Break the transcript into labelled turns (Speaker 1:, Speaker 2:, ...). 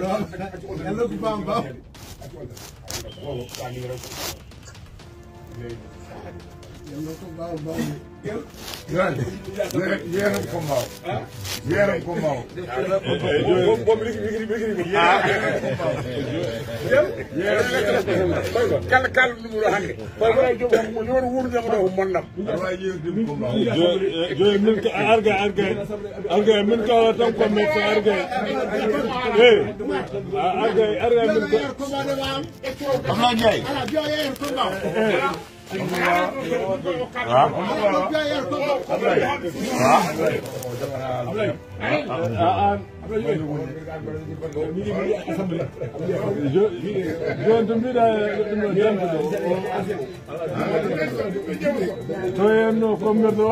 Speaker 1: yàlla bu baax baax.
Speaker 2: Yeeram ko mbaaw. Yeeram ko mbaaw.
Speaker 3: boobu kala kala ɗum ɗo hannde wona joom mo yoon wuurnemo ɗo ko monnam
Speaker 4: joyi min ko arga min kala tan ko men ko arga arga min ko
Speaker 2: Abdoulaye Ndiaye.
Speaker 4: joni to mbiɗa ɗum ɗo jamde ɗo to henno ko mberɗo